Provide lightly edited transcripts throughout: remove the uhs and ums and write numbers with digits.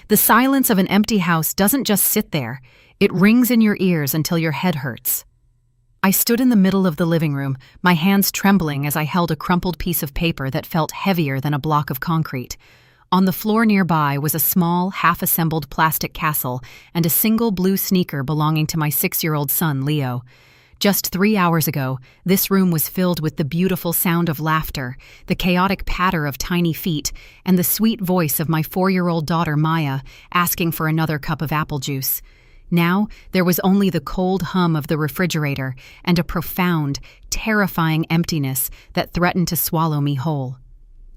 The silence of an empty house doesn't just sit there, it rings in your ears until your head hurts. I stood in the middle of the living room, my hands trembling as I held a crumpled piece of paper that felt heavier than a block of concrete. On the floor nearby was a small, half-assembled plastic castle and a single blue sneaker belonging to my 6-year-old son, Leo. Just 3 hours ago, this room was filled with the beautiful sound of laughter, the chaotic patter of tiny feet, and the sweet voice of my 4-year-old daughter, Maya, asking for another cup of apple juice. Now, there was only the cold hum of the refrigerator and a profound, terrifying emptiness that threatened to swallow me whole.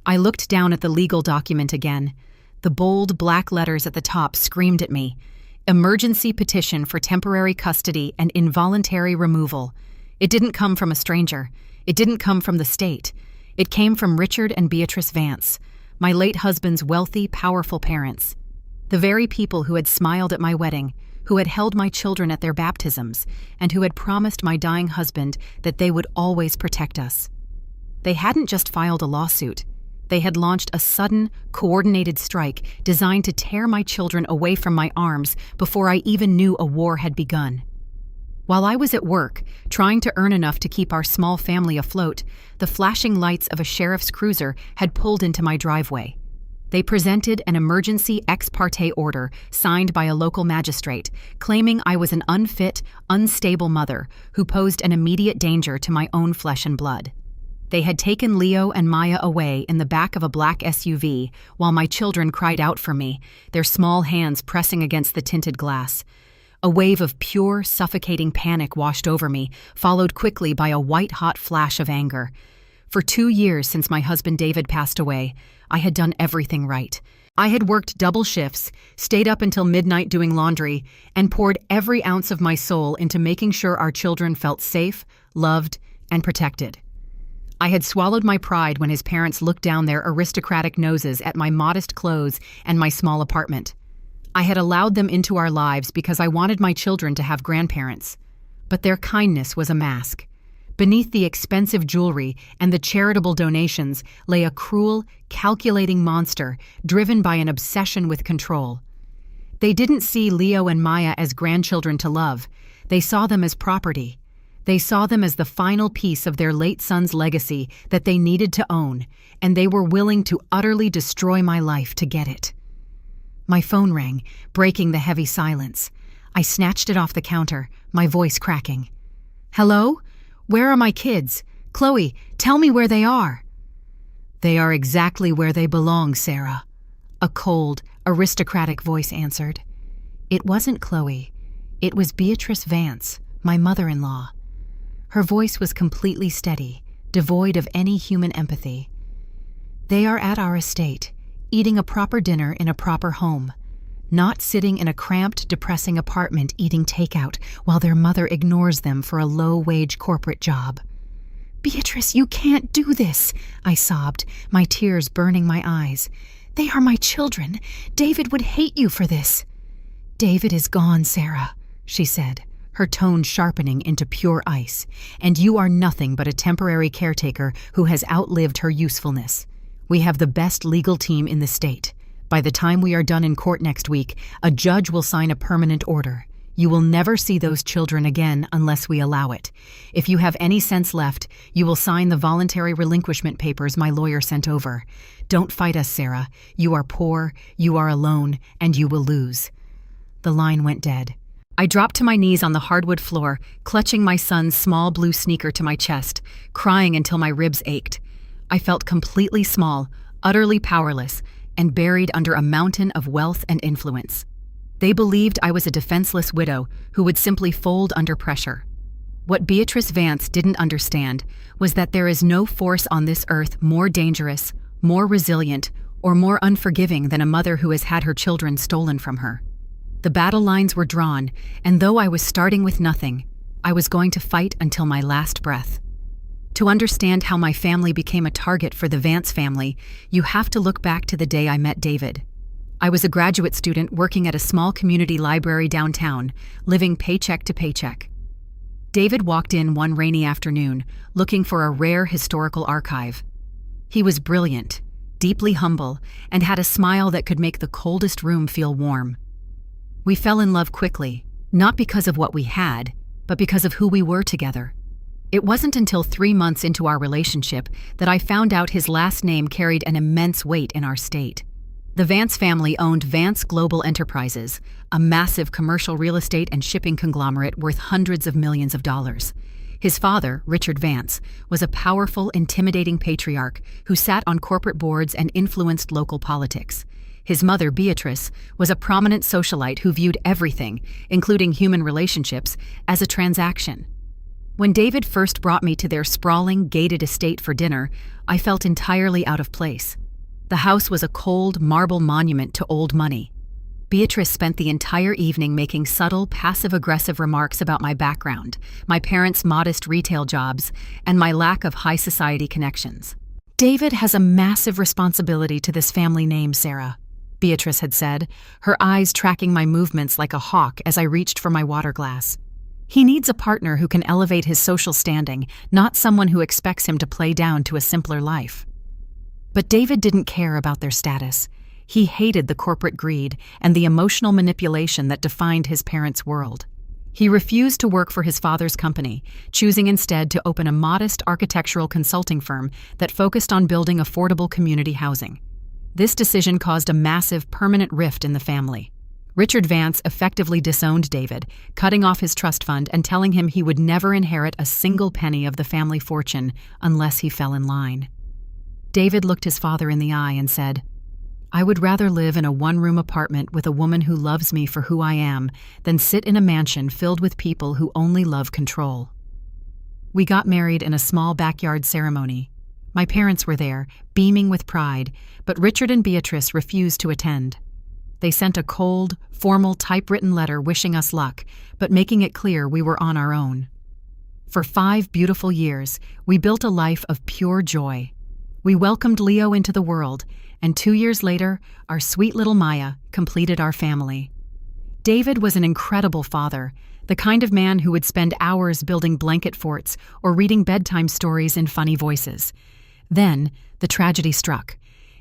I looked down at the legal document again. The bold black letters at the top screamed at me. Emergency petition for temporary custody and involuntary removal. It didn't come from a stranger. It didn't come from the state. It came from Richard and Beatrice Vance, my late husband's wealthy, powerful parents. The very people who had smiled at my wedding, who had held my children at their baptisms, and who had promised my dying husband that they would always protect us. They hadn't just filed a lawsuit. They had launched a sudden, coordinated strike designed to tear my children away from my arms before I even knew a war had begun. While I was at work, trying to earn enough to keep our small family afloat, the flashing lights of a sheriff's cruiser had pulled into my driveway. They presented an emergency ex parte order signed by a local magistrate, claiming I was an unfit, unstable mother who posed an immediate danger to my own flesh and blood. They had taken Leo and Maya away in the back of a black SUV while my children cried out for me, their small hands pressing against the tinted glass. A wave of pure, suffocating panic washed over me, followed quickly by a white-hot flash of anger. For 2 years since my husband David passed away, I had done everything right. I had worked double shifts, stayed up until midnight doing laundry, and poured every ounce of my soul into making sure our children felt safe, loved, and protected. I had swallowed my pride when his parents looked down their aristocratic noses at my modest clothes and my small apartment. I had allowed them into our lives because I wanted my children to have grandparents. But their kindness was a mask. Beneath the expensive jewelry and the charitable donations lay a cruel, calculating monster driven by an obsession with control. They didn't see Leo and Maya as grandchildren to love. They saw them as property. They saw them as the final piece of their late son's legacy that they needed to own, and they were willing to utterly destroy my life to get it. My phone rang, breaking the heavy silence. I snatched it off the counter, my voice cracking. "Hello? Where are my kids? Chloe, tell me where they are." "They are exactly where they belong, Sarah," a cold, aristocratic voice answered. It wasn't Chloe. It was Beatrice Vance, my mother-in-law. Her voice was completely steady, devoid of any human empathy. "They are at our estate, eating a proper dinner in a proper home, not sitting in a cramped, depressing apartment eating takeout while their mother ignores them for a low-wage corporate job." "Beatrice, you can't do this," I sobbed, my tears burning my eyes. "They are my children. David would hate you for this." "David is gone, Sarah," she said, her tone sharpening into pure ice, "and you are nothing but a temporary caretaker who has outlived her usefulness. We have the best legal team in the state. By the time we are done in court next week, a judge will sign a permanent order. You will never see those children again unless we allow it. If you have any sense left, you will sign the voluntary relinquishment papers my lawyer sent over. Don't fight us, Sarah. You are poor, you are alone, and you will lose." The line went dead. I dropped to my knees on the hardwood floor, clutching my son's small blue sneaker to my chest, crying until my ribs ached. I felt completely small, utterly powerless, and buried under a mountain of wealth and influence. They believed I was a defenseless widow who would simply fold under pressure. What Beatrice Vance didn't understand was that there is no force on this earth more dangerous, more resilient, or more unforgiving than a mother who has had her children stolen from her. The battle lines were drawn, and though I was starting with nothing, I was going to fight until my last breath. To understand how my family became a target for the Vance family, you have to look back to the day I met David. I was a graduate student working at a small community library downtown, living paycheck to paycheck. David walked in one rainy afternoon, looking for a rare historical archive. He was brilliant, deeply humble, and had a smile that could make the coldest room feel warm. We fell in love quickly, not because of what we had, but because of who we were together. It wasn't until 3 months into our relationship that I found out his last name carried an immense weight in our state. The Vance family owned Vance Global Enterprises, a massive commercial real estate and shipping conglomerate worth hundreds of millions of dollars. His father, Richard Vance, was a powerful, intimidating patriarch who sat on corporate boards and influenced local politics. His mother, Beatrice, was a prominent socialite who viewed everything, including human relationships, as a transaction. When David first brought me to their sprawling, gated estate for dinner, I felt entirely out of place. The house was a cold, marble monument to old money. Beatrice spent the entire evening making subtle, passive-aggressive remarks about my background, my parents' modest retail jobs, and my lack of high society connections. "David has a massive responsibility to this family name, Sarah," Beatrice had said, her eyes tracking my movements like a hawk as I reached for my water glass. "He needs a partner who can elevate his social standing, not someone who expects him to play down to a simpler life." But David didn't care about their status. He hated the corporate greed and the emotional manipulation that defined his parents' world. He refused to work for his father's company, choosing instead to open a modest architectural consulting firm that focused on building affordable community housing. This decision caused a massive, permanent rift in the family. Richard Vance effectively disowned David, cutting off his trust fund and telling him he would never inherit a single penny of the family fortune unless he fell in line. David looked his father in the eye and said, "I would rather live in a one-room apartment with a woman who loves me for who I am than sit in a mansion filled with people who only love control." We got married in a small backyard ceremony. My parents were there, beaming with pride, but Richard and Beatrice refused to attend. They sent a cold, formal typewritten letter wishing us luck, but making it clear we were on our own. For 5 beautiful years, we built a life of pure joy. We welcomed Leo into the world, and 2 years later, our sweet little Maya completed our family. David was an incredible father, the kind of man who would spend hours building blanket forts or reading bedtime stories in funny voices. Then, the tragedy struck.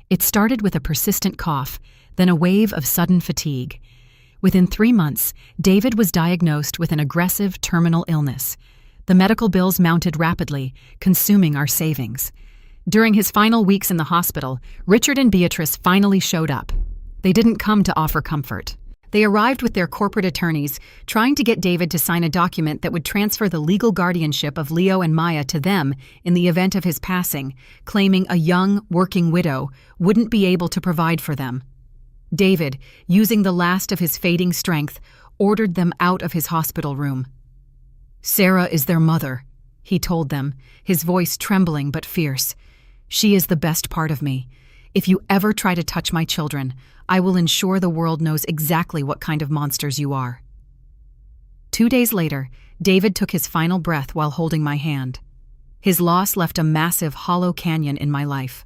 It started with a persistent cough, then a wave of sudden fatigue. Within 3 months, David was diagnosed with an aggressive terminal illness. The medical bills mounted rapidly, consuming our savings. During his final weeks in the hospital, Richard and Beatrice finally showed up. They didn't come to offer comfort. They arrived with their corporate attorneys, trying to get David to sign a document that would transfer the legal guardianship of Leo and Maya to them in the event of his passing, claiming a young, working widow wouldn't be able to provide for them. David, using the last of his fading strength, ordered them out of his hospital room. "Sarah is their mother," he told them, his voice trembling but fierce. "She is the best part of me. If you ever try to touch my children, I will ensure the world knows exactly what kind of monsters you are." 2 days later, David took his final breath while holding my hand. His loss left a massive, hollow canyon in my life.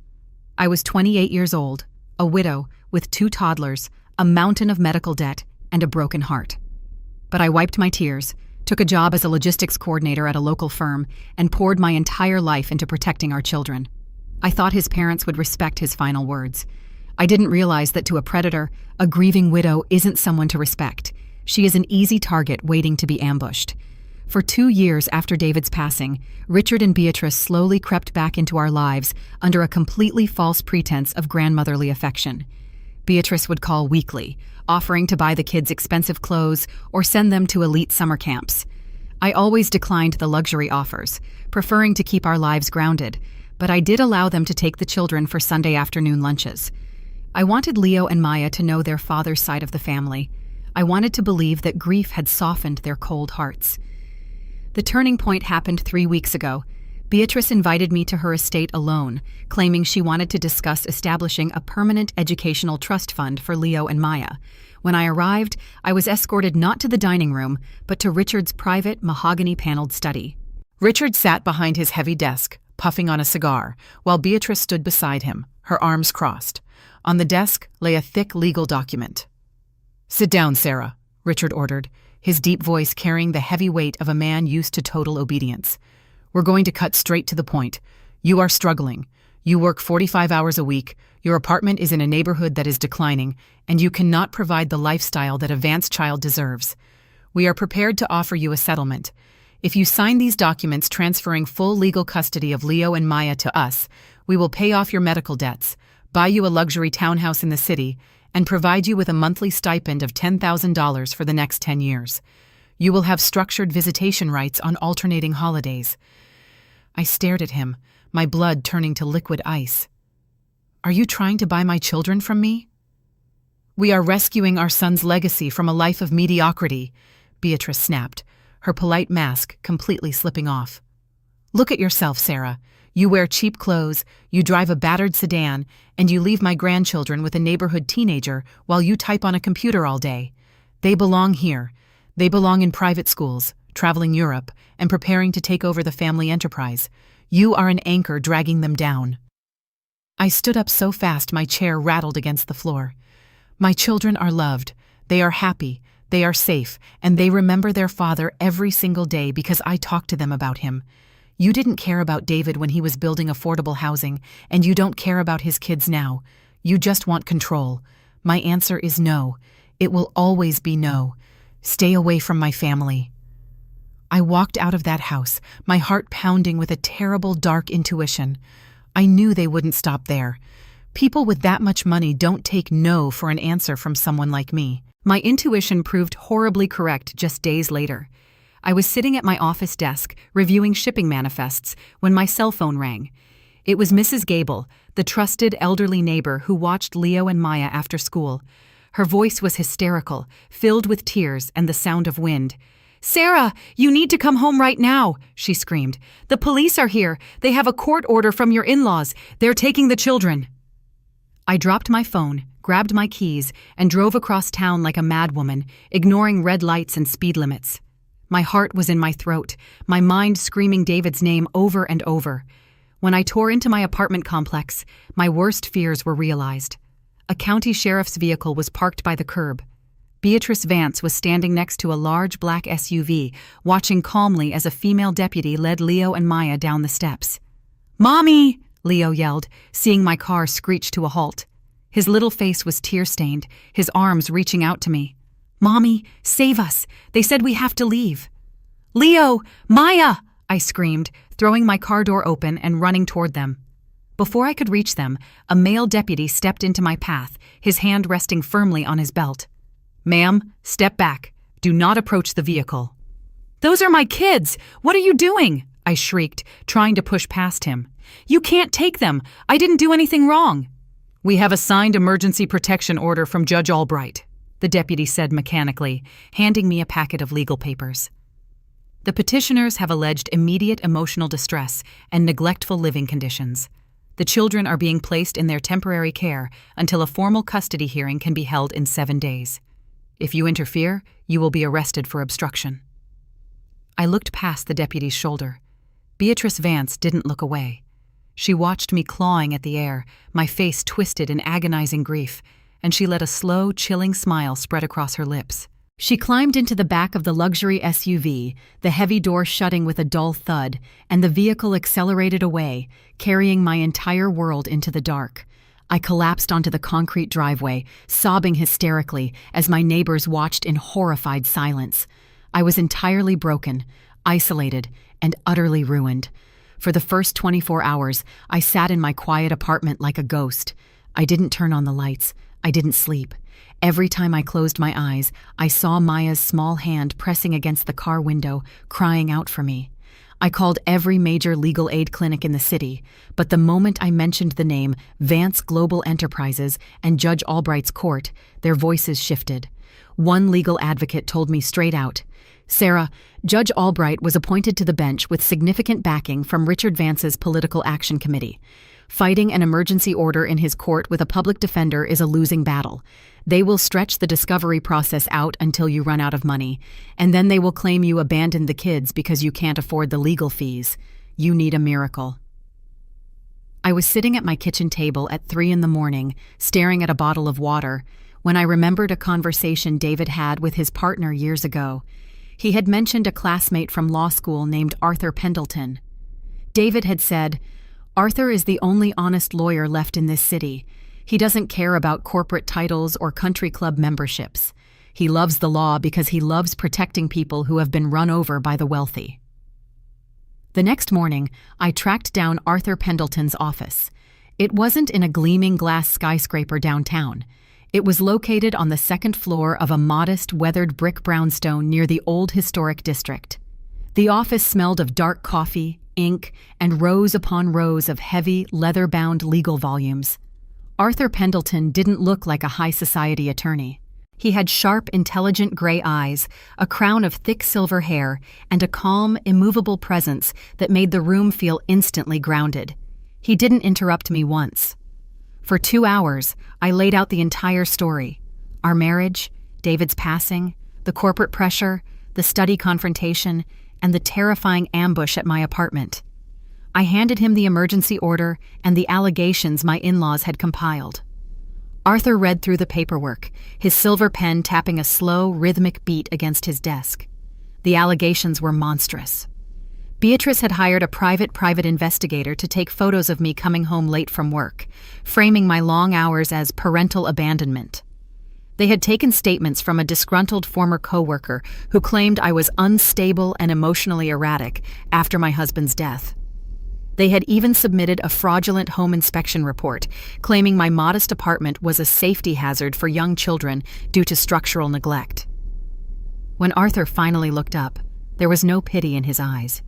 I was 28 years old, a widow, with 2 toddlers, a mountain of medical debt, and a broken heart. But I wiped my tears, took a job as a logistics coordinator at a local firm, and poured my entire life into protecting our children. I thought his parents would respect his final words. I didn't realize that to a predator, a grieving widow isn't someone to respect. She is an easy target waiting to be ambushed. For 2 years after David's passing, Richard and Beatrice slowly crept back into our lives under a completely false pretense of grandmotherly affection. Beatrice would call weekly, offering to buy the kids expensive clothes or send them to elite summer camps. I always declined the luxury offers, preferring to keep our lives grounded, but I did allow them to take the children for Sunday afternoon lunches. I wanted Leo and Maya to know their father's side of the family. I wanted to believe that grief had softened their cold hearts. The turning point happened 3 weeks ago. Beatrice invited me to her estate alone, claiming she wanted to discuss establishing a permanent educational trust fund for Leo and Maya. When I arrived, I was escorted not to the dining room, but to Richard's private, mahogany-paneled study. Richard sat behind his heavy desk, puffing on a cigar, while Beatrice stood beside him, her arms crossed. On the desk lay a thick legal document. "Sit down, Sarah," Richard ordered, his deep voice carrying the heavy weight of a man used to total obedience. "We're going to cut straight to the point. You are struggling. You work 45 hours a week. Your apartment is in a neighborhood that is declining, and you cannot provide the lifestyle that a Vance child deserves. We are prepared to offer you a settlement. If you sign these documents transferring full legal custody of Leo and Maya to us, we will pay off your medical debts, buy you a luxury townhouse in the city, and provide you with a monthly stipend of $10,000 for the next 10 years. You will have structured visitation rights on alternating holidays. I stared at him, my blood turning to liquid ice. Are you trying to buy my children from me? We are rescuing our son's legacy from a life of mediocrity, Beatrice snapped, her polite mask completely slipping off. Look at yourself, Sarah. You wear cheap clothes, you drive a battered sedan, and you leave my grandchildren with a neighborhood teenager while you type on a computer all day. They belong here. They belong in private schools, traveling Europe, and preparing to take over the family enterprise. You are an anchor dragging them down. I stood up so fast my chair rattled against the floor. My children are loved. They are happy. They are safe, and they remember their father every single day because I talk to them about him. You didn't care about David when he was building affordable housing, and you don't care about his kids now. You just want control. My answer is no. It will always be no. Stay away from my family. I walked out of that house, my heart pounding with a terrible, dark intuition. I knew they wouldn't stop there. People with that much money don't take no for an answer from someone like me. My intuition proved horribly correct just days later. I was sitting at my office desk, reviewing shipping manifests, when my cell phone rang. It was Mrs. Gable, the trusted elderly neighbor who watched Leo and Maya after school. Her voice was hysterical, filled with tears and the sound of wind. "Sarah, you need to come home right now," she screamed. "The police are here. They have a court order from your in-laws. They're taking the children." I dropped my phone, grabbed my keys, and drove across town like a madwoman, ignoring red lights and speed limits. My heart was in my throat, my mind screaming David's name over and over. When I tore into my apartment complex, my worst fears were realized. A county sheriff's vehicle was parked by the curb. Beatrice Vance was standing next to a large black SUV, watching calmly as a female deputy led Leo and Maya down the steps. "Mommy!" Leo yelled, seeing my car screech to a halt. His little face was tear-stained, his arms reaching out to me. "Mommy, save us! They said we have to leave." "Leo! Maya!" I screamed, throwing my car door open and running toward them. Before I could reach them, a male deputy stepped into my path, his hand resting firmly on his belt. "Ma'am, step back. Do not approach the vehicle." "Those are my kids! What are you doing?" I shrieked, trying to push past him. "You can't take them! I didn't do anything wrong!" "We have a signed emergency protection order from Judge Albright," the deputy said mechanically, handing me a packet of legal papers. The petitioners have alleged immediate emotional distress and neglectful living conditions. The children are being placed in their temporary care until a formal custody hearing can be held in 7 days. If you interfere, you will be arrested for obstruction. I looked past the deputy's shoulder. Beatrice Vance didn't look away. She watched me clawing at the air, my face twisted in agonizing grief, and she let a slow, chilling smile spread across her lips. She climbed into the back of the luxury SUV, the heavy door shutting with a dull thud, and the vehicle accelerated away, carrying my entire world into the dark. I collapsed onto the concrete driveway, sobbing hysterically as my neighbors watched in horrified silence. I was entirely broken, isolated, and utterly ruined. For the first 24 hours, I sat in my quiet apartment like a ghost. I didn't turn on the lights. I didn't sleep. Every time I closed my eyes, I saw Maya's small hand pressing against the car window, crying out for me. I called every major legal aid clinic in the city, but the moment I mentioned the name Vance Global Enterprises and Judge Albright's court, their voices shifted. One legal advocate told me straight out, "Sarah, Judge Albright was appointed to the bench with significant backing from Richard Vance's Political Action Committee. Fighting an emergency order in his court with a public defender is a losing battle. They will stretch the discovery process out until you run out of money, and then they will claim you abandoned the kids because you can't afford the legal fees. You need a miracle." I was sitting at my kitchen table at 3 a.m, staring at a bottle of water, when I remembered a conversation David had with his partner years ago. He had mentioned a classmate from law school named Arthur Pendleton. David had said, "Arthur is the only honest lawyer left in this city. He doesn't care about corporate titles or country club memberships. He loves the law because he loves protecting people who have been run over by the wealthy. The next morning, I tracked down Arthur Pendleton's office. It wasn't in a gleaming glass skyscraper downtown. It was located on the second floor of a modest, weathered brick brownstone near the old historic district. The office smelled of dark coffee, ink, and rows upon rows of heavy, leather-bound legal volumes. Arthur Pendleton didn't look like a high society attorney. He had sharp, intelligent gray eyes, a crown of thick silver hair, and a calm, immovable presence that made the room feel instantly grounded. He didn't interrupt me once. For 2 hours, I laid out the entire story. Our marriage, David's passing, the corporate pressure, the study confrontation, and the terrifying ambush at my apartment. I handed him the emergency order and the allegations my in-laws had compiled. Arthur read through the paperwork, his silver pen tapping a slow, rhythmic beat against his desk. The allegations were monstrous. Beatrice had hired a private investigator to take photos of me coming home late from work, framing my long hours as parental abandonment. They had taken statements from a disgruntled former coworker who claimed I was unstable and emotionally erratic after my husband's death. They had even submitted a fraudulent home inspection report, claiming my modest apartment was a safety hazard for young children due to structural neglect. When Arthur finally looked up, there was no pity in his eyes.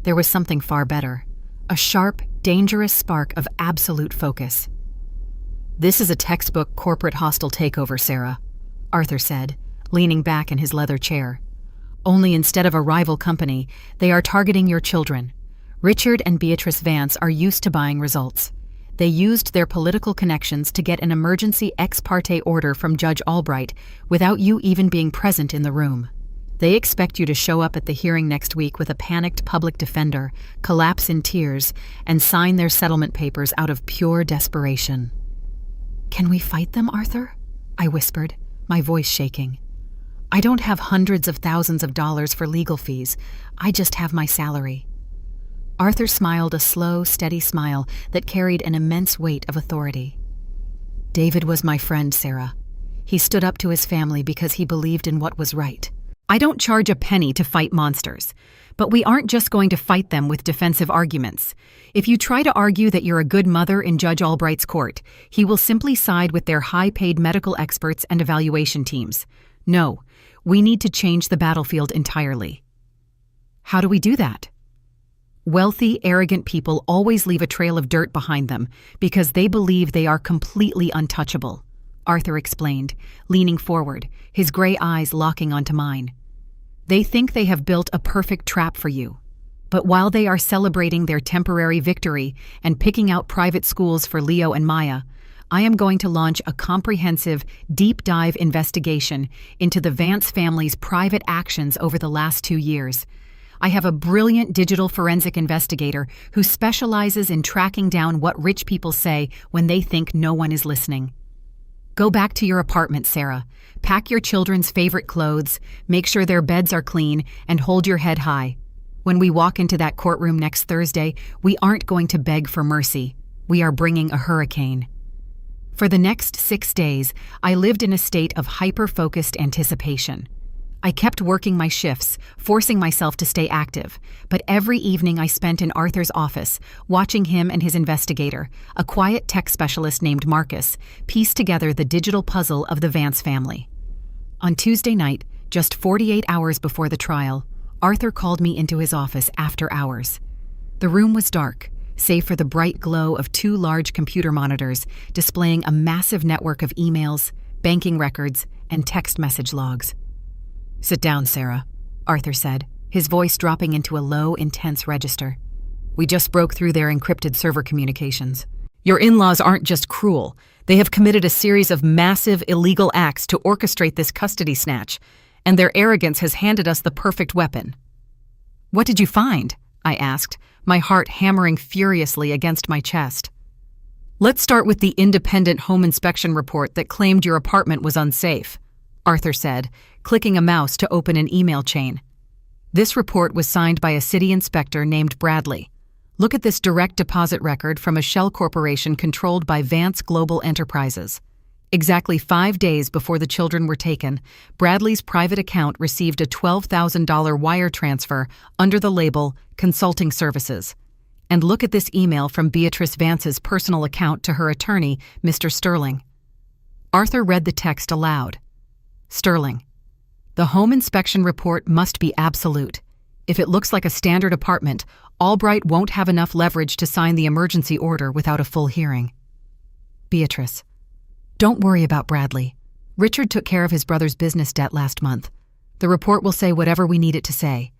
There was something far better, a sharp, dangerous spark of absolute focus. "This is a textbook corporate hostile takeover, Sarah," Arthur said, leaning back in his leather chair. "Only instead of a rival company, they are targeting your children. Richard and Beatrice Vance are used to buying results. They used their political connections to get an emergency ex parte order from Judge Albright without you even being present in the room. They expect you to show up at the hearing next week with a panicked public defender, collapse in tears, and sign their settlement papers out of pure desperation." "Can we fight them, Arthur?" I whispered, my voice shaking. "I don't have hundreds of thousands of dollars for legal fees. I just have my salary." Arthur smiled a slow, steady smile that carried an immense weight of authority. "David was my friend, Sarah. He stood up to his family because he believed in what was right. I don't charge a penny to fight monsters, but we aren't just going to fight them with defensive arguments. If you try to argue that you're a good mother in Judge Albright's court, he will simply side with their high-paid medical experts and evaluation teams. No, we need to change the battlefield entirely." "How do we do that?" "Wealthy, arrogant people always leave a trail of dirt behind them because they believe they are completely untouchable," Arthur explained, leaning forward, his gray eyes locking onto mine. "They think they have built a perfect trap for you. But while they are celebrating their temporary victory and picking out private schools for Leo and Maya, I am going to launch a comprehensive, deep-dive investigation into the Vance family's private actions over the last 2 years. I have a brilliant digital forensic investigator who specializes in tracking down what rich people say when they think no one is listening. Go back to your apartment, Sarah. Pack your children's favorite clothes, make sure their beds are clean, and hold your head high. When we walk into that courtroom next Thursday, we aren't going to beg for mercy. We are bringing a hurricane." For the next 6 days, I lived in a state of hyper-focused anticipation. I kept working my shifts, forcing myself to stay active, but every evening I spent in Arthur's office, watching him and his investigator, a quiet tech specialist named Marcus, piece together the digital puzzle of the Vance family. On Tuesday night, just 48 hours before the trial, Arthur called me into his office after hours. The room was dark, save for the bright glow of 2 large computer monitors displaying a massive network of emails, banking records, and text message logs. "Sit down, Sarah," Arthur said, his voice dropping into a low, intense register. "We just broke through their encrypted server communications. Your in-laws aren't just cruel. They have committed a series of massive, illegal acts to orchestrate this custody snatch, and their arrogance has handed us the perfect weapon." "What did you find?" I asked, my heart hammering furiously against my chest. "Let's start with the independent home inspection report that claimed your apartment was unsafe," Arthur said, clicking a mouse to open an email chain. This report was signed by a city inspector named Bradley. Look at this direct deposit record from a shell corporation controlled by Vance Global Enterprises. Exactly 5 days before the children were taken, Bradley's private account received a $12,000 wire transfer under the label Consulting Services. And look at this email from Beatrice Vance's personal account to her attorney, Mr. Sterling. Arthur read the text aloud. Sterling. The home inspection report must be absolute. If it looks like a standard apartment, Albright won't have enough leverage to sign the emergency order without a full hearing. Beatrice. Don't worry about Bradley. Richard took care of his brother's business debt last month. The report will say whatever we need it to say.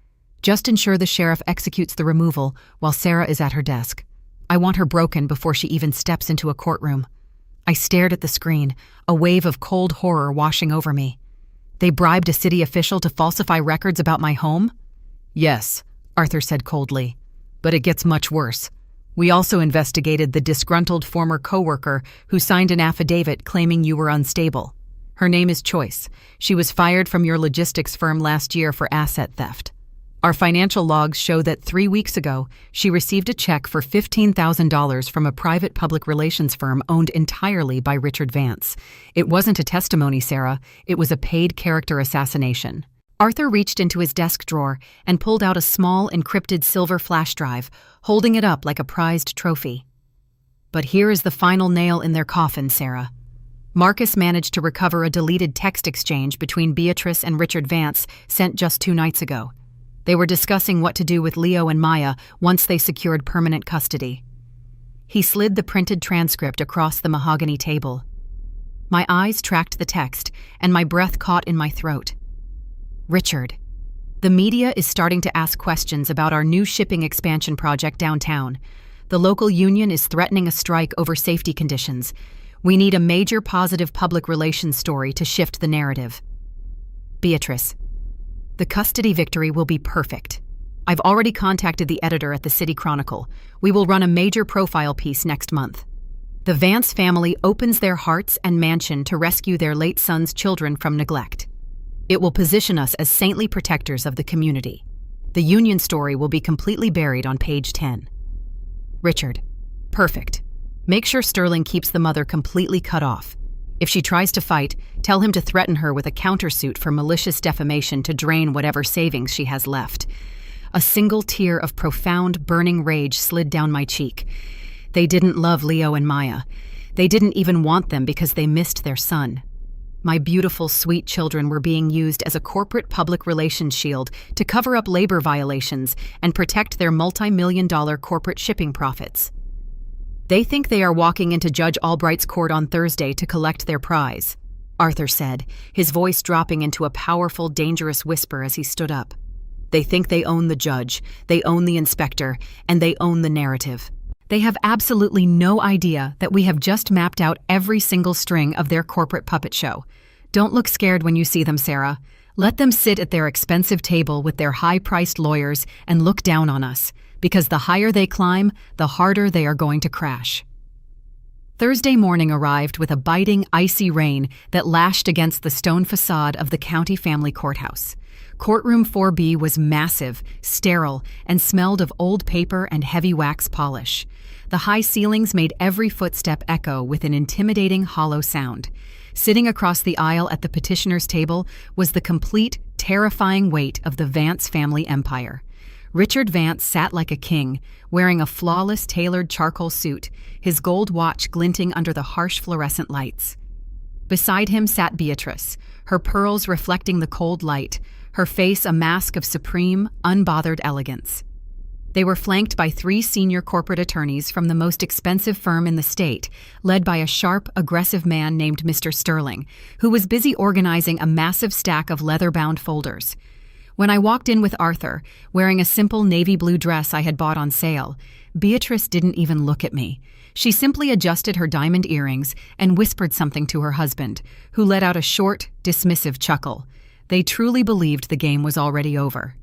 Just ensure the sheriff executes the removal while Sarah is at her desk. I want her broken before she even steps into a courtroom. I stared at the screen, a wave of cold horror washing over me. They bribed a city official to falsify records about my home? Yes, Arthur said coldly. But it gets much worse. We also investigated the disgruntled former coworker who signed an affidavit claiming you were unstable. Her name is Choice. She was fired from your logistics firm last year for asset theft. Our financial logs show that 3 weeks ago, she received a check for $15,000 from a private public relations firm owned entirely by Richard Vance. It wasn't a testimony, Sarah. It was a paid character assassination. Arthur reached into his desk drawer and pulled out a small, encrypted silver flash drive, holding it up like a prized trophy. But here is the final nail in their coffin, Sarah. Marcus managed to recover a deleted text exchange between Beatrice and Richard Vance sent just 2 nights ago. They were discussing what to do with Leo and Maya once they secured permanent custody. He slid the printed transcript across the mahogany table. My eyes tracked the text, and my breath caught in my throat. Richard. The media is starting to ask questions about our new shipping expansion project downtown. The local union is threatening a strike over safety conditions. We need a major positive public relations story to shift the narrative. Beatrice. The custody victory will be perfect. I've already contacted the editor at the City Chronicle. We will run a major profile piece next month. The Vance family opens their hearts and mansion to rescue their late son's children from neglect. It will position us as saintly protectors of the community. The union story will be completely buried on page 10. Richard. Perfect. Make sure Sterling keeps the mother completely cut off. If she tries to fight, tell him to threaten her with a countersuit for malicious defamation to drain whatever savings she has left. A single tear of profound, burning rage slid down my cheek. They didn't love Leo and Maya. They didn't even want them because they missed their son. My beautiful, sweet children were being used as a corporate public relations shield to cover up labor violations and protect their multi-million-dollar corporate shipping profits. They think they are walking into Judge Albright's court on Thursday to collect their prize, Arthur said, his voice dropping into a powerful, dangerous whisper as he stood up. They think they own the judge, they own the inspector, and they own the narrative. They have absolutely no idea that we have just mapped out every single string of their corporate puppet show. Don't look scared when you see them, Sarah. Let them sit at their expensive table with their high-priced lawyers and look down on us, because the higher they climb, the harder they are going to crash. Thursday morning arrived with a biting, icy rain that lashed against the stone facade of the county family courthouse. Courtroom 4B was massive, sterile, and smelled of old paper and heavy wax polish. The high ceilings made every footstep echo with an intimidating, hollow sound. Sitting across the aisle at the petitioner's table was the complete, terrifying weight of the Vance family empire. Richard Vance sat like a king, wearing a flawless tailored charcoal suit, his gold watch glinting under the harsh fluorescent lights. Beside him sat Beatrice, her pearls reflecting the cold light, her face a mask of supreme, unbothered elegance. They were flanked by 3 senior corporate attorneys from the most expensive firm in the state, led by a sharp, aggressive man named Mr. Sterling, who was busy organizing a massive stack of leather-bound folders. When I walked in with Arthur, wearing a simple navy blue dress I had bought on sale, Beatrice didn't even look at me. She simply adjusted her diamond earrings and whispered something to her husband, who let out a short, dismissive chuckle. They truly believed the game was already over.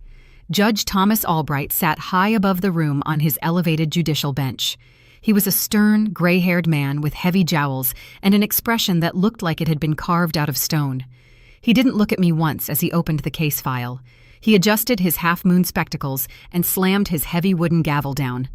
Judge Thomas Albright sat high above the room on his elevated judicial bench. He was a stern, gray-haired man with heavy jowls and an expression that looked like it had been carved out of stone. He didn't look at me once as he opened the case file. He adjusted his half-moon spectacles and slammed his heavy wooden gavel down.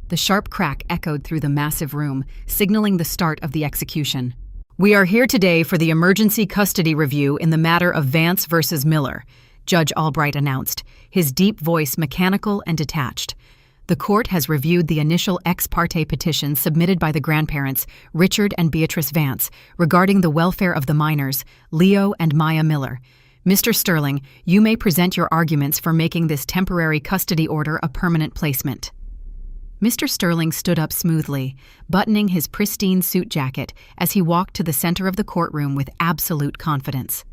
The sharp crack echoed through the massive room, signaling the start of the execution. "We are here today for the emergency custody review in the matter of Vance versus Miller," Judge Albright announced, his deep voice mechanical and detached. "The court has reviewed the initial ex parte petition submitted by the grandparents, Richard and Beatrice Vance, regarding the welfare of the minors, Leo and Maya Miller. Mr. Sterling, you may present your arguments for making this temporary custody order a permanent placement." Mr. Sterling stood up smoothly, buttoning his pristine suit jacket as he walked to the center of the courtroom with absolute confidence.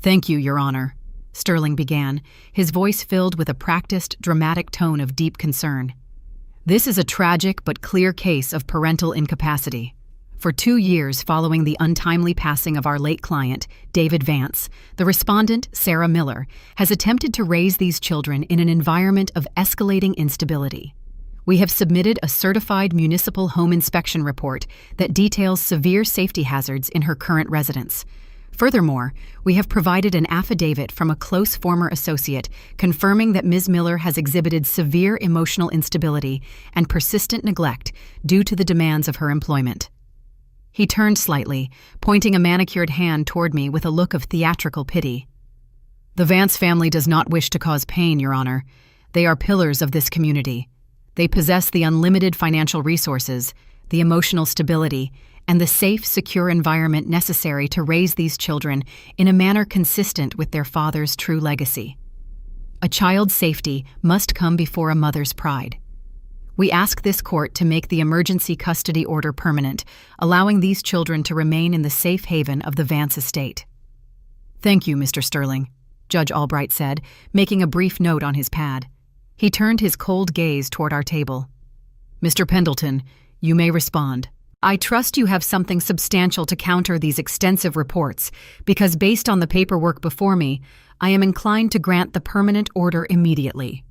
"Thank you, Your Honor," Sterling began, his voice filled with a practiced, dramatic tone of deep concern. "This is a tragic but clear case of parental incapacity. For 2 years following the untimely passing of our late client, David Vance, the respondent, Sarah Miller, has attempted to raise these children in an environment of escalating instability. We have submitted a certified municipal home inspection report that details severe safety hazards in her current residence. Furthermore, we have provided an affidavit from a close former associate confirming that Ms. Miller has exhibited severe emotional instability and persistent neglect due to the demands of her employment." He turned slightly, pointing a manicured hand toward me with a look of theatrical pity. "The Vance family does not wish to cause pain, Your Honor. They are pillars of this community. They possess the unlimited financial resources, the emotional stability, and the safe, secure environment necessary to raise these children in a manner consistent with their father's true legacy. A child's safety must come before a mother's pride. We ask this court to make the emergency custody order permanent, allowing these children to remain in the safe haven of the Vance estate." "Thank you, Mr. Sterling," Judge Albright said, making a brief note on his pad. He turned his cold gaze toward our table. "Mr. Pendleton, you may respond. I trust you have something substantial to counter these extensive reports, because based on the paperwork before me, I am inclined to grant the permanent order immediately."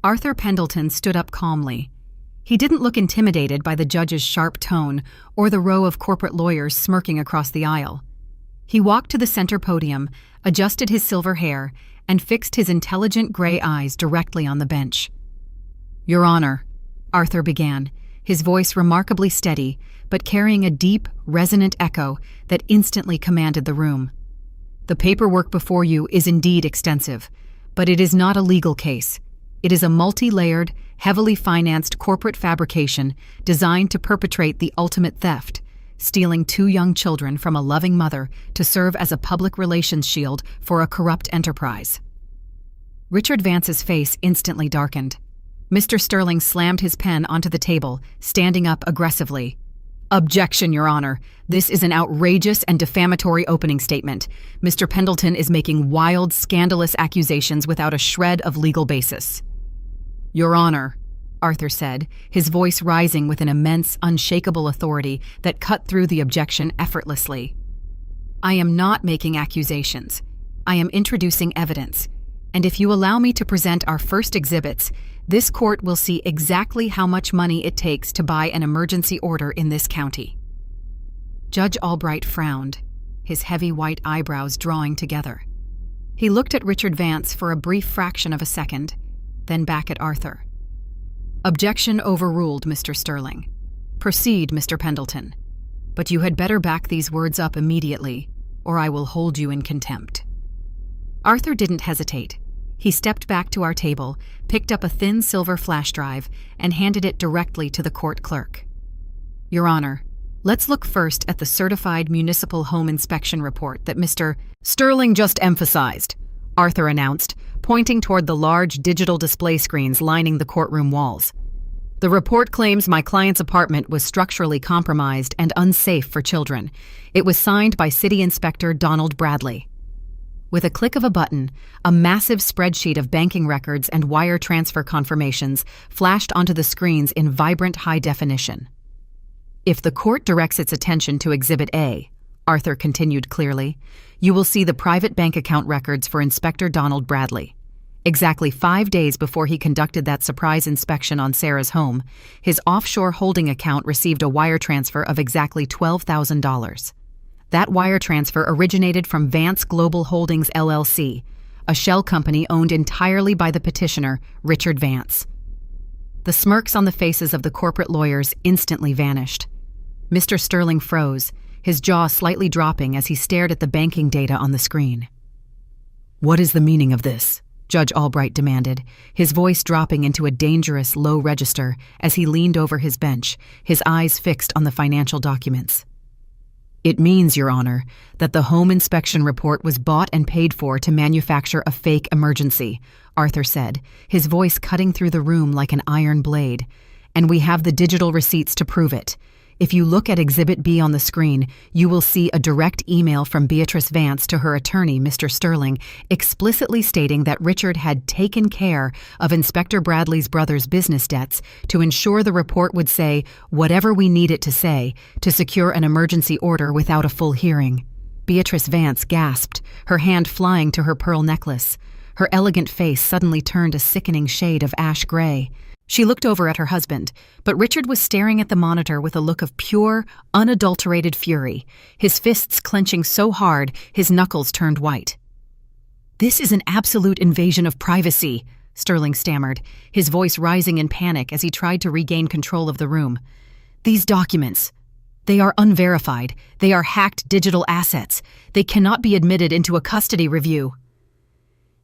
Arthur Pendleton stood up calmly. He didn't look intimidated by the judge's sharp tone or the row of corporate lawyers smirking across the aisle. He walked to the center podium, adjusted his silver hair, and fixed his intelligent gray eyes directly on the bench. "Your Honor," Arthur began, his voice remarkably steady, but carrying a deep, resonant echo that instantly commanded the room. "The paperwork before you is indeed extensive, but it is not a legal case. It is a multi-layered, heavily financed corporate fabrication designed to perpetrate the ultimate theft, stealing 2 young children from a loving mother to serve as a public relations shield for a corrupt enterprise." Richard Vance's face instantly darkened. Mr. Sterling slammed his pen onto the table, standing up aggressively. "Objection, Your Honor. This is an outrageous and defamatory opening statement. Mr. Pendleton is making wild, scandalous accusations without a shred of legal basis." "Your Honor," Arthur said, his voice rising with an immense, unshakable authority that cut through the objection effortlessly. "I am not making accusations. I am introducing evidence. And if you allow me to present our first exhibits, this court will see exactly how much money it takes to buy an emergency order in this county." Judge Albright frowned, his heavy white eyebrows drawing together. He looked at Richard Vance for a brief fraction of a second, then back at Arthur. "Objection overruled, Mr. Sterling. Proceed, Mr. Pendleton. But you had better back these words up immediately, or I will hold you in contempt." Arthur didn't hesitate. He stepped back to our table, picked up a thin silver flash drive, and handed it directly to the court clerk. "Your Honor, let's look first at the certified municipal home inspection report that Mr. Sterling just emphasized," Arthur announced, pointing toward the large digital display screens lining the courtroom walls. "The report claims my client's apartment was structurally compromised and unsafe for children. It was signed by City Inspector Donald Bradley." With a click of a button, a massive spreadsheet of banking records and wire transfer confirmations flashed onto the screens in vibrant high definition. "If the court directs its attention to Exhibit A," Arthur continued clearly, "you will see the private bank account records for Inspector Donald Bradley. Exactly 5 days before he conducted that surprise inspection on Sarah's home, his offshore holding account received a wire transfer of exactly $12,000. That wire transfer originated from Vance Global Holdings LLC, a shell company owned entirely by the petitioner, Richard Vance. The smirks on the faces of the corporate lawyers instantly vanished. Mr. Sterling froze, his jaw slightly dropping as he stared at the banking data on the screen. "What is the meaning of this?" Judge Albright demanded, his voice dropping into a dangerous low register as he leaned over his bench, his eyes fixed on the financial documents. "It means, Your Honor, that the home inspection report was bought and paid for to manufacture a fake emergency," Arthur said, his voice cutting through the room like an iron blade. "And we have the digital receipts to prove it. If you look at Exhibit B on the screen, you will see a direct email from Beatrice Vance to her attorney, Mr. Sterling, explicitly stating that Richard had taken care of Inspector Bradley's brother's business debts to ensure the report would say whatever we need it to say to secure an emergency order without a full hearing." Beatrice Vance gasped, her hand flying to her pearl necklace. Her elegant face suddenly turned a sickening shade of ash gray. She looked over at her husband, but Richard was staring at the monitor with a look of pure, unadulterated fury, his fists clenching so hard his knuckles turned white. "This is an absolute invasion of privacy," Sterling stammered, his voice rising in panic as he tried to regain control of the room. "These documents, they are unverified. They are hacked digital assets. They cannot be admitted into a custody review."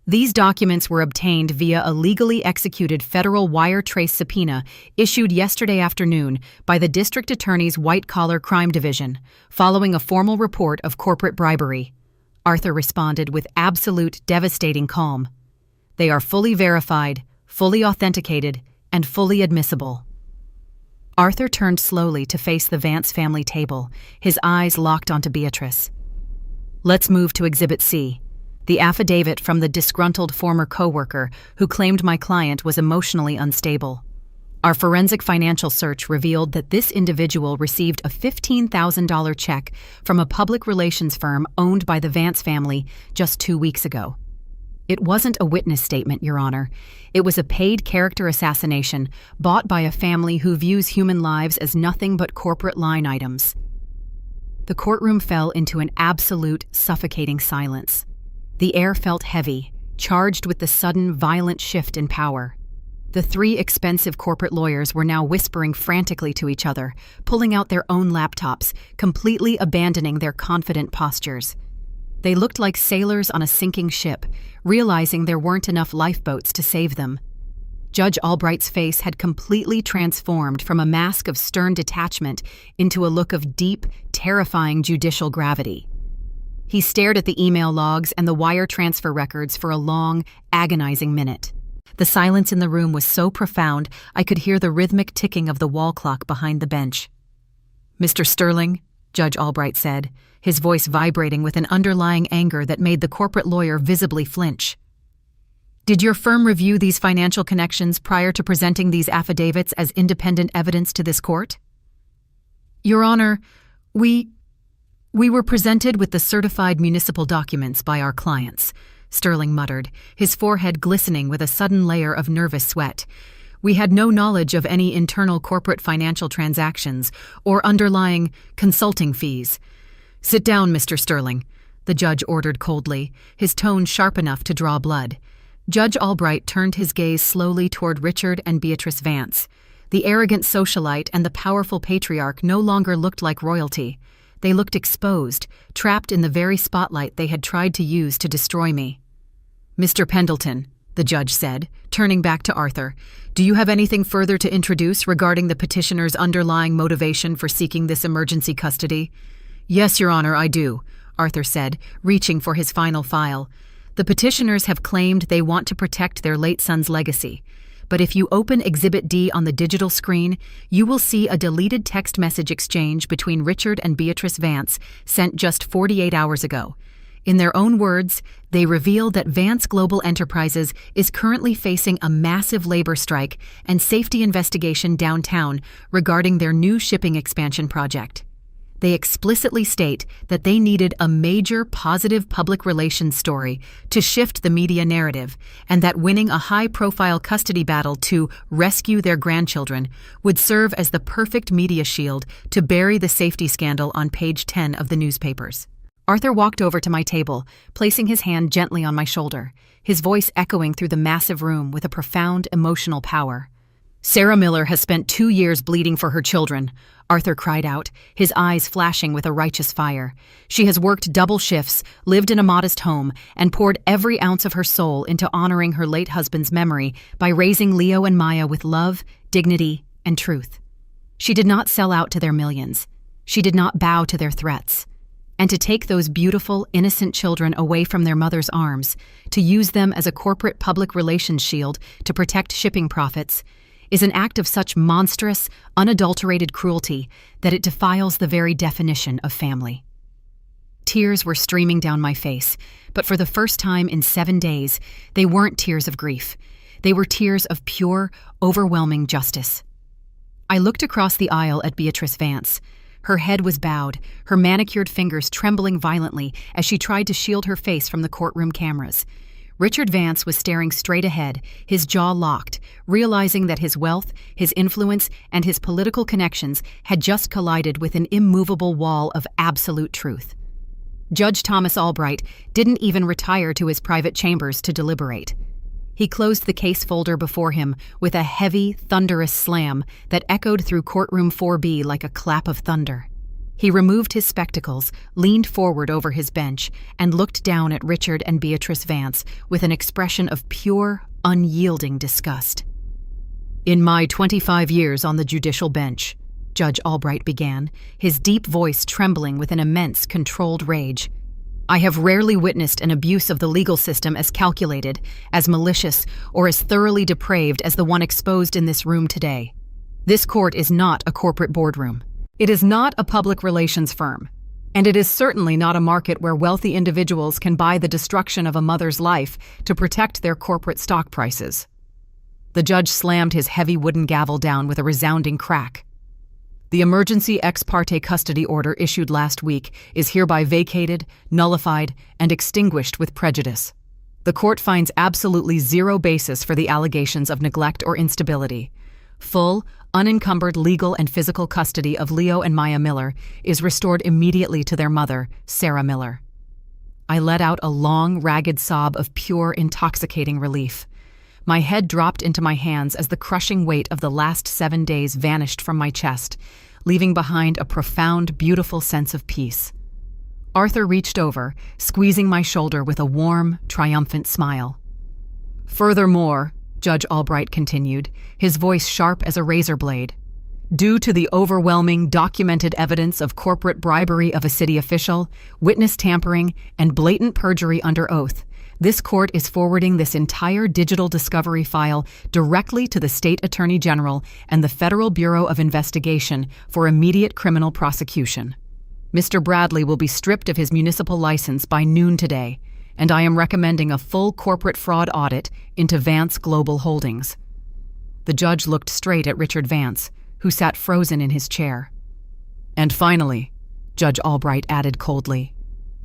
These documents were obtained via a legally executed federal wire trace subpoena issued yesterday afternoon by the District Attorney's White Collar Crime Division, following a formal report of corporate bribery. Arthur responded with absolute, devastating calm. "They are fully verified, fully authenticated, and fully admissible." Arthur turned slowly to face the Vance family table, his eyes locked onto Beatrice. "Let's move to Exhibit C. The affidavit from the disgruntled former coworker who claimed my client was emotionally unstable. Our forensic financial search revealed that this individual received a $15,000 check from a public relations firm owned by the Vance family just 2 weeks ago. It wasn't a witness statement, Your Honor. It was a paid character assassination bought by a family who views human lives as nothing but corporate line items. The courtroom fell into an absolute, suffocating silence. The air felt heavy, charged with the sudden, violent shift in power. The 3 expensive corporate lawyers were now whispering frantically to each other, pulling out their own laptops, completely abandoning their confident postures. They looked like sailors on a sinking ship, realizing there weren't enough lifeboats to save them. Judge Albright's face had completely transformed from a mask of stern detachment into a look of deep, terrifying judicial gravity. He stared at the email logs and the wire transfer records for a long, agonizing minute. The silence in the room was so profound I could hear the rhythmic ticking of the wall clock behind the bench. "Mr. Sterling," Judge Albright said, his voice vibrating with an underlying anger that made the corporate lawyer visibly flinch. "Did your firm review these financial connections prior to presenting these affidavits as independent evidence to this court?" "Your Honor, we were presented with the certified municipal documents by our clients," Sterling muttered, his forehead glistening with a sudden layer of nervous sweat. "We had no knowledge of any internal corporate financial transactions or underlying consulting fees." "Sit down, Mr. Sterling," the judge ordered coldly, his tone sharp enough to draw blood. Judge Albright turned his gaze slowly toward Richard and Beatrice Vance. The arrogant socialite and the powerful patriarch no longer looked like royalty. They looked exposed, trapped in the very spotlight they had tried to use to destroy me. "Mr. Pendleton," the judge said, turning back to Arthur, "do you have anything further to introduce regarding the petitioner's underlying motivation for seeking this emergency custody?" "Yes, Your Honor, I do," Arthur said, reaching for his final file. "The petitioners have claimed they want to protect their late son's legacy. But if you open Exhibit D on the digital screen, you will see a deleted text message exchange between Richard and Beatrice Vance sent just 48 hours ago. In their own words, they reveal that Vance Global Enterprises is currently facing a massive labor strike and safety investigation downtown regarding their new shipping expansion project. They explicitly state that they needed a major positive public relations story to shift the media narrative, and that winning a high-profile custody battle to rescue their grandchildren would serve as the perfect media shield to bury the safety scandal on page 10 of the newspapers. Arthur walked over to my table, placing his hand gently on my shoulder, his voice echoing through the massive room with a profound emotional power. Sarah Miller has spent 2 years bleeding for her children, Arthur cried out, his eyes flashing with a righteous fire. She has worked double shifts, lived in a modest home, and poured every ounce of her soul into honoring her late husband's memory by raising Leo and Maya with love, dignity, and truth. She did not sell out to their millions. She did not bow to their threats. And to take those beautiful, innocent children away from their mother's arms, to use them as a corporate public relations shield to protect shipping profits, is an act of such monstrous, unadulterated cruelty that it defiles the very definition of family. Tears were streaming down my face, but for the first time in 7 days, they weren't tears of grief. They were tears of pure, overwhelming justice. I looked across the aisle at Beatrice Vance. Her head was bowed, her manicured fingers trembling violently as she tried to shield her face from the courtroom cameras. Richard Vance was staring straight ahead, his jaw locked, realizing that his wealth, his influence, and his political connections had just collided with an immovable wall of absolute truth. Judge Thomas Albright didn't even retire to his private chambers to deliberate. He closed the case folder before him with a heavy, thunderous slam that echoed through courtroom 4B like a clap of thunder. He removed his spectacles, leaned forward over his bench, and looked down at Richard and Beatrice Vance with an expression of pure, unyielding disgust. "In my 25 years on the judicial bench," Judge Albright began, his deep voice trembling with an immense, controlled rage, "I have rarely witnessed an abuse of the legal system as calculated, as malicious, or as thoroughly depraved as the one exposed in this room today. This court is not a corporate boardroom. It is not a public relations firm, and it is certainly not a market where wealthy individuals can buy the destruction of a mother's life to protect their corporate stock prices." The judge slammed his heavy wooden gavel down with a resounding crack. "The emergency ex parte custody order issued last week is hereby vacated, nullified, and extinguished with prejudice. The court finds absolutely zero basis for the allegations of neglect or instability. Full, unencumbered legal and physical custody of Leo and Maya Miller is restored immediately to their mother, Sarah Miller." I let out a long, ragged sob of pure, intoxicating relief. My head dropped into my hands as the crushing weight of the last 7 days vanished from my chest, leaving behind a profound, beautiful sense of peace. Arthur reached over, squeezing my shoulder with a warm, triumphant smile. "Furthermore," Judge Albright continued, his voice sharp as a razor blade, "due to the overwhelming documented evidence of corporate bribery of a city official, witness tampering, and blatant perjury under oath, this court is forwarding this entire digital discovery file directly to the State Attorney General and the Federal Bureau of Investigation for immediate criminal prosecution. Mr. Bradley will be stripped of his municipal license by noon today, and I am recommending a full corporate fraud audit into Vance Global Holdings." The judge looked straight at Richard Vance, who sat frozen in his chair. "And finally," Judge Albright added coldly,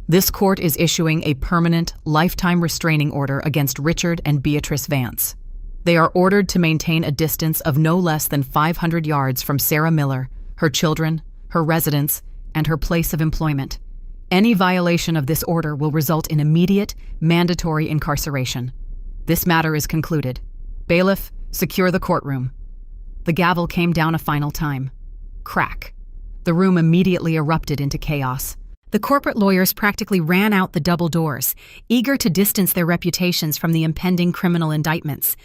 "this court is issuing a permanent, lifetime restraining order against Richard and Beatrice Vance. They are ordered to maintain a distance of no less than 500 yards from Sarah Miller, her children, her residence, and her place of employment. Any violation of this order will result in immediate, mandatory incarceration. This matter is concluded. Bailiff, secure the courtroom." The gavel came down a final time. Crack. The room immediately erupted into chaos. The corporate lawyers practically ran out the double doors, eager to distance their reputations from the impending criminal indictments.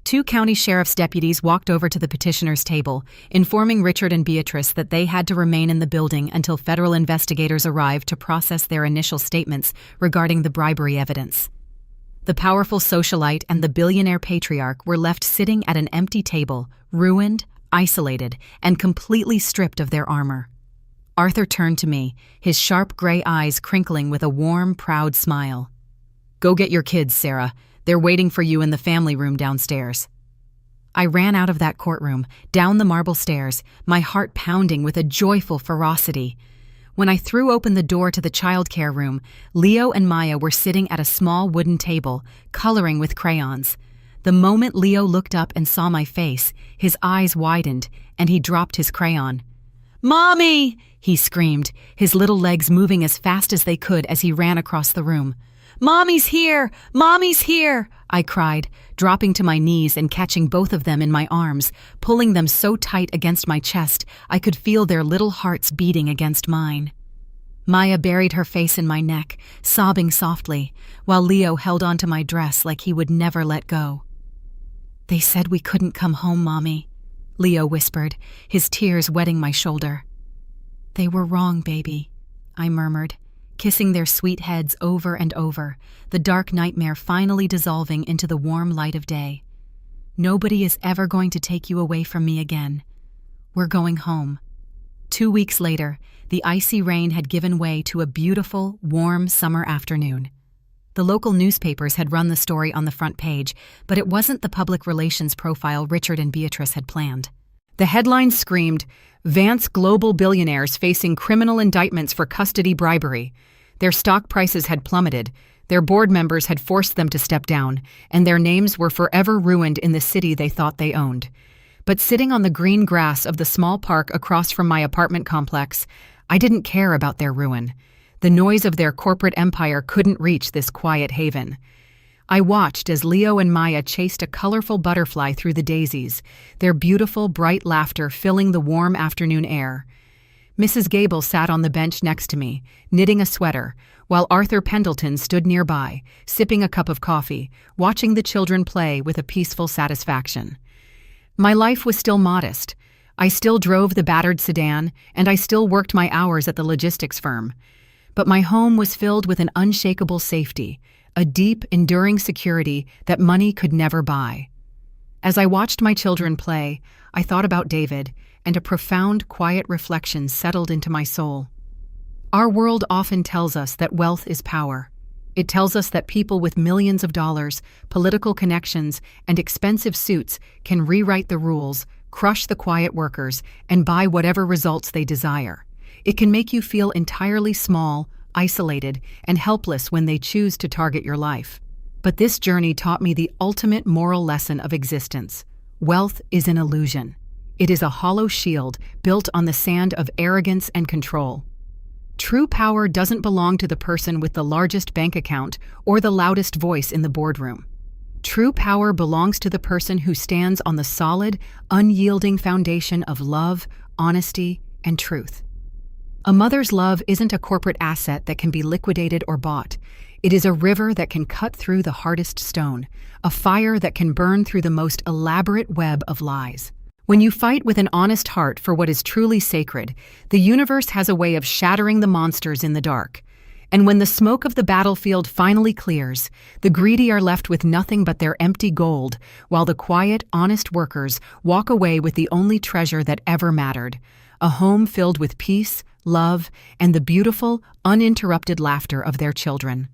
2 county sheriff's deputies walked over to the petitioner's table, informing Richard and Beatrice that they had to remain in the building until federal investigators arrived to process their initial statements regarding the bribery evidence. The powerful socialite and the billionaire patriarch were left sitting at an empty table, ruined, isolated, and completely stripped of their armor. Arthur turned to me, his sharp gray eyes crinkling with a warm, proud smile. "Go get your kids, Sarah. They're waiting for you in the family room downstairs." I ran out of that courtroom, down the marble stairs, my heart pounding with a joyful ferocity. When I threw open the door to the childcare room, Leo and Maya were sitting at a small wooden table, coloring with crayons. The moment Leo looked up and saw my face, his eyes widened, and he dropped his crayon. "Mommy!" he screamed, his little legs moving as fast as they could as he ran across the room. "Mommy's here! Mommy's here!" I cried, dropping to my knees and catching both of them in my arms, pulling them so tight against my chest I could feel their little hearts beating against mine. Maya buried her face in my neck, sobbing softly, while Leo held onto my dress like he would never let go. "They said we couldn't come home, Mommy," Leo whispered, his tears wetting my shoulder. "They were wrong, baby," I murmured, kissing their sweet heads over and over, the dark nightmare finally dissolving into the warm light of day. "Nobody is ever going to take you away from me again. We're going home." 2 weeks later, the icy rain had given way to a beautiful, warm summer afternoon. The local newspapers had run the story on the front page, but it wasn't the public relations profile Richard and Beatrice had planned. The headline screamed, "Vance global billionaires facing criminal indictments for custody bribery." Their stock prices had plummeted, their board members had forced them to step down, and their names were forever ruined in the city they thought they owned. But sitting on the green grass of the small park across from my apartment complex, I didn't care about their ruin. The noise of their corporate empire couldn't reach this quiet haven. I watched as Leo and Maya chased a colorful butterfly through the daisies, their beautiful, bright laughter filling the warm afternoon air. Mrs. Gable sat on the bench next to me, knitting a sweater, while Arthur Pendleton stood nearby, sipping a cup of coffee, watching the children play with a peaceful satisfaction. My life was still modest. I still drove the battered sedan, and I still worked my hours at the logistics firm. But my home was filled with an unshakable safety, a deep, enduring security that money could never buy. As I watched my children play, I thought about David, and a profound, quiet reflection settled into my soul. Our world often tells us that wealth is power. It tells us that people with millions of dollars, political connections, and expensive suits can rewrite the rules, crush the quiet workers, and buy whatever results they desire. It can make you feel entirely small, isolated, and helpless when they choose to target your life. But this journey taught me the ultimate moral lesson of existence. Wealth is an illusion. It is a hollow shield built on the sand of arrogance and control. True power doesn't belong to the person with the largest bank account or the loudest voice in the boardroom. True power belongs to the person who stands on the solid, unyielding foundation of love, honesty, and truth. A mother's love isn't a corporate asset that can be liquidated or bought. It is a river that can cut through the hardest stone, a fire that can burn through the most elaborate web of lies. When you fight with an honest heart for what is truly sacred, the universe has a way of shattering the monsters in the dark. And when the smoke of the battlefield finally clears, the greedy are left with nothing but their empty gold, while the quiet, honest workers walk away with the only treasure that ever mattered, a home filled with peace, love, and the beautiful, uninterrupted laughter of their children.